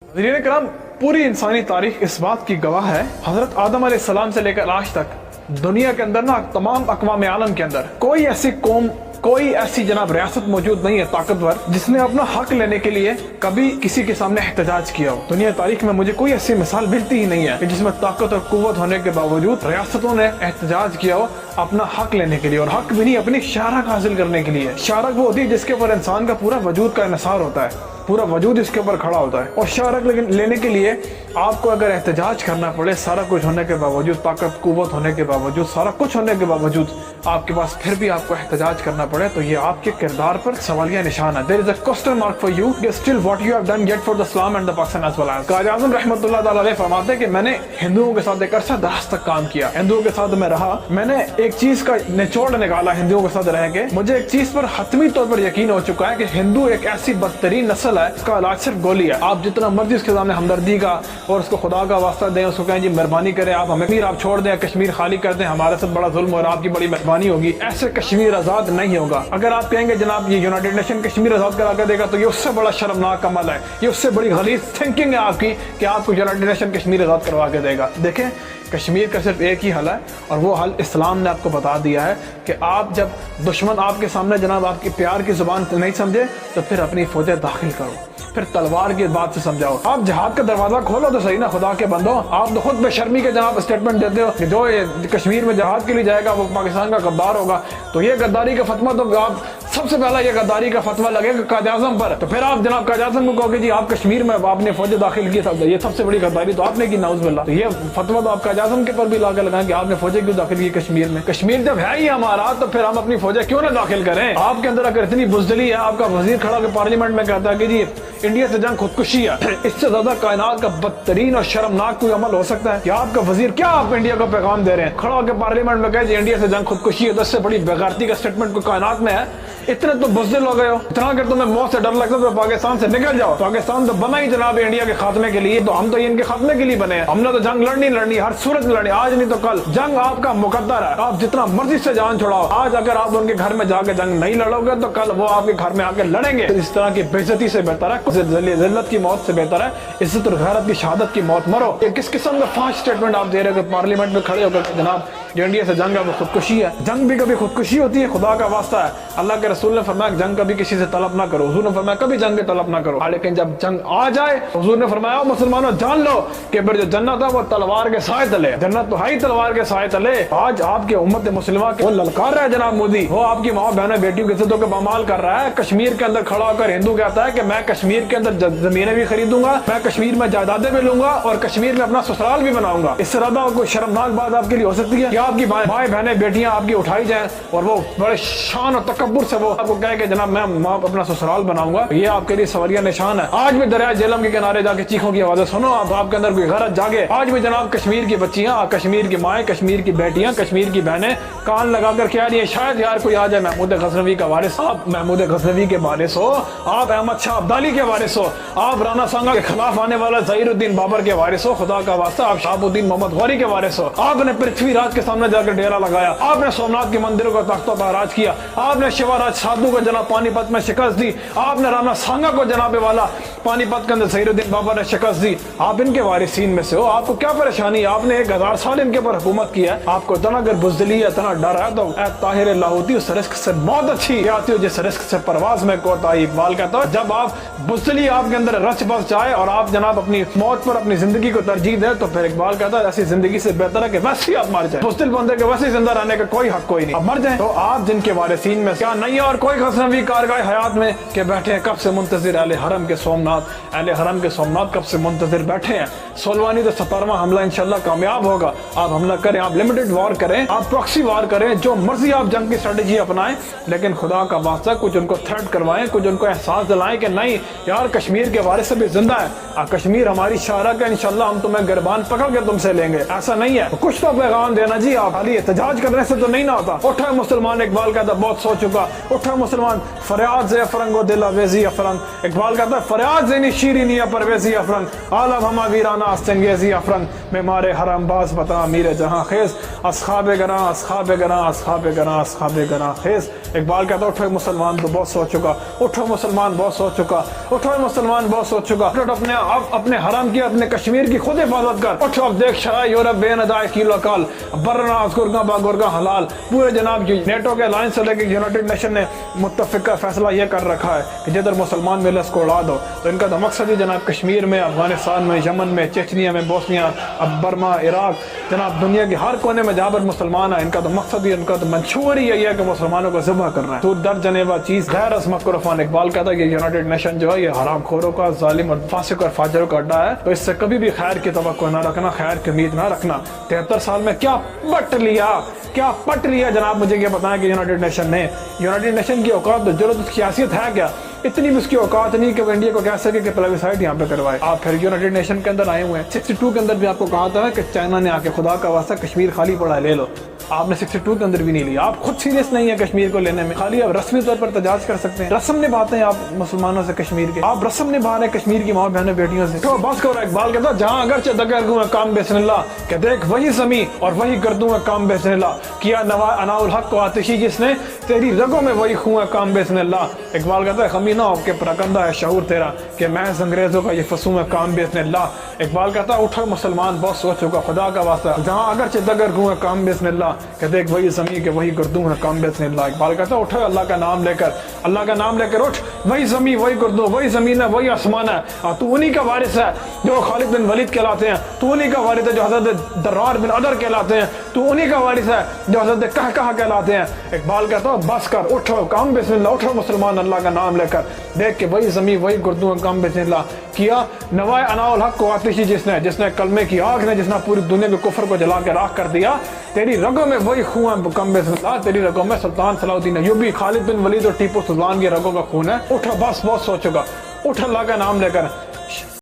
नाज़रीन करम, पूरी इंसानी तारीख इस बात की गवाह है, हजरत आदम अलैहिस्सलाम से लेकर आज तक दुनिया के अंदर ना तमाम अक़वाम आलम के अंदर कोई ऐसी कौम, कोई ऐसी जनाब रियासत मौजूद नहीं है ताकतवर जिसने अपना हक लेने के लिए कभी किसी के सामने एहतजाज किया हो। दुनिया तारीख में मुझे कोई ऐसी मिसाल मिलती ही नहीं है कि जिसमें ताकत और कुव्वत होने के बावजूद रियासतों ने एहतजाज किया हो अपना हक लेने के लिए, और हक भी नहीं अपनी शारक हासिल करने के लिए। शारक वो होती है जिसके ऊपर इंसान का पूरा वजूद का इन्हिसार होता है, पूरा वजूद इसके ऊपर खड़ा होता है। और शारक लेने के लिए आपको अगर एहतजाज करना पड़े, सारा कुछ होने के बावजूद, ताकत कुव्वत होने के बावजूद, सारा कुछ होने के बावजूद आपके पास फिर भी आपको एहतजाज करना पड़े, तो ये आपके किरदार पर सवालिया निशान है। There is a question mark for you still what you have done yet for the Islam and the Pakistan as well as. काज़ी आज़म रहमतुल्लाह तआला अलैह फरमाते हैं कि मैंने हिंदुओं के साथ एक अरसा दराज तक काम किया, हिंदुओं के साथ मैं रहा, मैंने एक चीज का निचोड़ निकाला हिंदुओं के साथ रह के। मुझे एक चीज पर हतमी तौर पर यकीन हो चुका है कि हिंदू एक ऐसी बदतरीन नस्ल है, इसका इलाज सिर्फ गोली है। आप जितना मर्जी उसके सामने हमदर्दी का और उसको खुदा का वास्ता दें, उसको कहें जी मेहरबानी करें, आप हमें कश्मीर आप छोड़ दें, कश्मीर खाली कर दें, हमारे साथ बड़ा जुल्म और आपकी बड़ी मेहरबानी होगी, ऐसे कश्मीर आजाद नहीं होगा। अगर आप कहेंगे जनाब ये यूनाइटेड नेशन कश्मीर आजाद करा कर देगा, तो ये उससे बड़ा शर्मनाक अमल है, ये उससे बड़ी गलीज़ थिंकिंग है आपकी कि आपको यूनाइटेड नेशन कश्मीर आजाद करवा के देगा। देखें, कश्मीर का सिर्फ एक ही हल है, और वो हल इस्लाम ने आपको बता दिया है कि आप जब दुश्मन आपके सामने जनाब आपकी प्यार की जुबान नहीं समझे तो फिर अपनी फौजें दाखिल करो, फिर तलवार की बात से समझाओ। आप जहाद का दरवाजा खोलो तो सही ना, खुदा के बंदो। आप तो खुद बेशर्मी के जनाब स्टेटमेंट देते हो कि जो कश्मीर में जहाद के लिए जाएगा वो पाकिस्तान का गद्दार होगा, तो ये गद्दारी का फतवा तो आप सबसे पहला ये गद्दारी का फतवा लगेगा काज़ी आज़म पर, तो फिर आप जनाब काज़ी आज़म को कहोगे जी आप कश्मीर में आपने फौजें दाखिल की, ये सबसे बड़ी गद्दारी तो आपने की, नाउज़ बिल्लाह। तो ये फतवा तो आप काज़ी आज़म के पर भी ला के लगाएं कि आपने फौजें क्यों दाखिल की कश्मीर में। कश्मीर जब है ही हमारा तो फिर हम अपनी फौजें क्यों ना दाखिल करें। आपके अंदर अगर इतनी बुज़दिली है, आपका वजीर खड़ा के पार्लियामेंट में कहता है कि जी इंडिया से जंग खुदकुशी है, इससे ज्यादा कायनात का बदतरीन और शर्मनाक कोई अमल हो सकता है कि आपका वजीर क्या आप इंडिया को पैगाम दे रहे हैं, खड़ा होकर पार्लियामेंट में कहे इंडिया से जंग खुदकुशी है, तो इससे बड़ी बेगैरती का स्टेटमेंट को कायनात में है। इतने तो बुज़दिल हो गए हो, इतना अगर तुम्हें मौत से डर लगता है तो पाकिस्तान से निकल जाओ। पाकिस्तान तो बना ही जनाब इंडिया के खात्मे के लिए, तो हम तो इनके खात्मे के लिए बने हैं। हमने तो जंग लड़नी हर सूरत लड़नी, आज नहीं तो कल। जंग आपका मुकद्दर है, आप जितना मर्जी से जान छुड़ाओ। आज अगर आप उनके घर में जाकर जंग नहीं लड़ोगे तो कल वो आपके घर में आकर लड़ेंगे। तो इस तरह की बेइज्जती से बेहतर है, जिल्लत की मौत से बेहतर है इज्जत और गैरत की शहादत की मौत मरो। ये किस किस्म का फास्ट स्टेटमेंट आप दे रहे हो पार्लियामेंट में खड़े होकर जनाब जो इंडिया से जंग है वो खुदकुशी है। जंग भी कभी खुदकुशी होती है, खुदा का वास्ता है। अल्लाह के रसूल ने फरमाया जंग कभी किसी से तलब ना करो, हुजूर ने फरमाया कभी जंग की तलब ना करो। लेकिन जब जंग आ जाए हुजूर ने फरमाया मुसलमानों जान लो कि फिर जो जन्नत है वो तलवार के साए तले, जन्नत तो है ही तलवार के साए तले। आज आपके उम्मत मुस्लिमा के वो ललकार रहा है जनाब मोदी, वो आपकी माँ बहनों बेटियों की इज्जतों का बमाल कर रहा है। कश्मीर के अंदर खड़ा होकर हिंदू कहता है कि मैं कश्मीर के अंदर जमीनें भी खरीदूंगा, मैं कश्मीर में जायदादें भी लूंगा और कश्मीर में अपना ससुराल भी बनाऊंगा। इससे ज्यादा कोई शर्मनाक बात आपके लिए हो सकती है कि आपकी माए बहनें बेटियां आपकी उठाई जाएं और वो बड़े शान और तकब्बुर से वो आपको कहे कि जनाब मैं अपना ससुराल बनाऊंगा। ये आपके लिए सवालिया निशान है। आज भी दरिया झेलम के किनारे जाके चीखों की आवाजें सुनो, आपके अंदर कोई गैरत जागे। आज भी जनाब कश्मीर की बच्चियां, कश्मीर की माएँ, कश्मीर की बेटियां, कश्मीर की बहनें कान लगाकर कह रही है शायद यार कोई आ जाए महमूद गजनवी का वारिस। आप महमूद गजनवी के वारिस हो, आप अहमद शाह अब्दाली के वारिस हो, आप राना सांगा के खिलाफ आने वाला ज़हीरुद्दीन बाबर के वारिस हो, खुदा का वास्ता आप शहाबुद्दीन मोहम्मद गौरी के वारिस हो। आपने पृथ्वीराज के सामने जाकर डेरा लगाया, आपने सोमनाथ के मंदिरों का तख्ता ताराज किया, आपने शिवाराज साधु को जनाब पानीपत में शिकस्त दी, आपने राना सांगा को जनाब वाला पानीपत के अंदर ज़हीरुद्दीन बाबर ने शिकस्त दी। आप इनके वारिसीन में से हो, आपको क्या परेशानी है? आपने 1000 साल इनके ऊपर हुकूमत की है। आपको इतना अगर बुज़दिली है, इतना डर है तो ताहिर लाहौती उस रिस्क से बहुत अच्छी आती हो जिस रिस्क से परवाज में कोताही। इकबाल कहता है जब आप बुज़दिली आपके अंदर रच बस जाए और आप जनाब अपनी मौत पर अपनी जिंदगी को तरजीह दे, तो फिर इकबाल कहता है ऐसी जिंदगी से बेहतर है कि वैसे ही आप मर जाए। बुज़दिल बंदे के वैसे जिंदा रहने का कोई हक कोई नहीं, अब मर जाए। तो आप जिनके वारिसीन में क्या नहीं है और कोई गज़नवी कारगाह हयात में के बैठे हैं, कब से मुंतजिर अहले हरम के सोमनाथ, अहले हरम के सोमनाथ कब से मुंतजिर बैठे हैं। सोलवानी तो 17वां हमला इंशाल्लाह कामयाब होगा। आप हमला करें, आप लिमिटेड वार करें, आप प्रॉक्सी वार करें, जो मर्जी आप जंग की स्ट्रेटेजी अपनाएं, लेकिन खुदा का वास्ता कुछ उनको थ्रेट करवाएं, कुछ उनको एहसास दिलाएं कि नहीं यार कश्मीर के वारिस से भी जिंदा है, कश्मीर हमारी शारक है, इंशाल्लाह हम तुम्हें गिरबान पकड़ के तुमसे लेंगे। ऐसा नहीं है, कुछ तो पैगाम देना जी। वेजी आप खाली एहतजाज करने से तो नहीं ना होता। उठा मुसलमान, इकबाल कहता बहुत सो चुका। उठा मुसलमान, फरियाद से अफरंगो दिल वेजी अफरंग। इकबाल कहता है फरियाद से शीरी परवेजी अफरंग। आलम हमा वीराना आस्तेंगेजी अफरंग में मारे हराम बाज बता मीरे जहां खेज असखाबे गना असखाबे गना असखाबे गना असखाबे गना खेज। इकबाल कहता है उठो मुसलमान तो बहुत सो चुका, उठो मुसलमान बहुत सो चुका, उठो मुसलमान बहुत सो चुका। उठो अपने हरम की, अपने कश्मीर की खुद हिफाजत कर। उठो अब देख शरा यूरोप बेनदाय कीलो काल बरना गुरगा बा गुरगा हलाल। पूरे जनाब नेटो के अलायंस से लेकर यूनाइटेड नेशन ने मुत्तफिका फैसला ये कर रखा है कि जिधर मुसलमान मिले उसको उड़ा दो। तो इनका तो मकसद ही जनाब कश्मीर में, अफगानिस्तान में, यमन में, चेचनिया में, बोस्निया, अब बर्मा, इराक, जनाब दुनिया के हर कोने में जहाँ पर मुसलमान है, इनका तो मकसद ही, इनका तो मंशूर ही यही है कि मुसलमानों को ज़िबा करना है। तो दर जनेवा चीज़ गैर असमकुरफान। इकबाल कहता है कि यूनाइटेड नेशन जो है ये हराम खोरों का, जालिम और फासिक और फाजरों का अड्डा है। तो इससे कभी भी खैर की तवक्को ना रखना, खैर की उम्मीद ना रखना। 73 साल में क्या पट लिया जनाब, मुझे क्या बताएं कि यूनाइटेड नेशन ने, यूनाइटेड नेशन की औकात, जरूरत, उसकी हैसियत है क्या? इतनी भी उसकी औकात नहीं कि वो इंडिया को कह सके कि प्लेबिसाइट यहाँ पे करवाए। आप फिर यूनाइटेड नेशन के अंदर आए हुए हैं। 62 के अंदर भी आपको कहा था कि चाइना ने आके खुदा का वास्ता कश्मीर खाली पड़ा है, ले लो। आपने 62 के अंदर भी नहीं लिया। आप खुद सीरियस नहीं है कश्मीर को लेने में, खाली आप रस्मी तौर पर तजाज कर सकते हैं। रस्म निभाते हैं आप मुसलमानों से कश्मीर के, आप रस्म निभा रहे हैं कश्मीर की माँ बहनों बेटियों से। तो बस करो। इकबाल कहता जहाँ अगर दगरगू काम बिस्मिल्लाह के देख वही ज़मी और वही गर्दू काम बिस्मिल्लाह किया नवा अनाउल हक को आतिशी जिसने तेरी रगों में वही खूं काम बिस्मिल्लाह। इकबाल कहता है खमी ना हो के परकंदा है शऊर तेरा कि महज अंग्रेजों का ये फसूं है काम बिस्मिल्लाह। इकबाल कहता है उठो मुसलमान बहुत सोच होगा खुदा का वास्ता जहाँ अगर दगरगू काम बिस्मिल्लाह के देख वही ज़मी के वही गर्दू है काम बिस्मिल्लाह। इकबाल कहता है उठो अल्लाह का नाम लेकर, अल्लाह का नाम लेकर उठ। वही ज़मी वही गर्दू, वही ज़मीन है वही आसमान है। तू उन्हीं का वारिस है जो खालिद बिन वलीद कहलाते हैं, तू उन्हीं का वारिस है जो हज़रत दर्रार बिन अदर कहलाते हैं, तू उन्हीं का वारिस है जो हज़रत कहकहा कहलाते हैं। इकबाल कहता है बस कर, उठो काम बिस्मिल्लाह, उठो मुसलमान अल्लाह का नाम लेकर देख के वही ज़मी वही गर्दू काम बिस्मिल्लाह किया नवाए अनाउल हक को आतिशी जिसने कलमे की आग ने, जिसने पूरी दुनिया के कुफर को जला के राख कर दिया। तेरी रगों में वही खून कम बिस्मिल्लाह, तेरी रगों में सुल्तान सलाउद्दीन अय्यूबी, खालिद बिन वलीद और टीपू सुल्तान की रगों का खून है। उठो बस बहुत सोचोगा, उठ अल्लाह का नाम लेकर।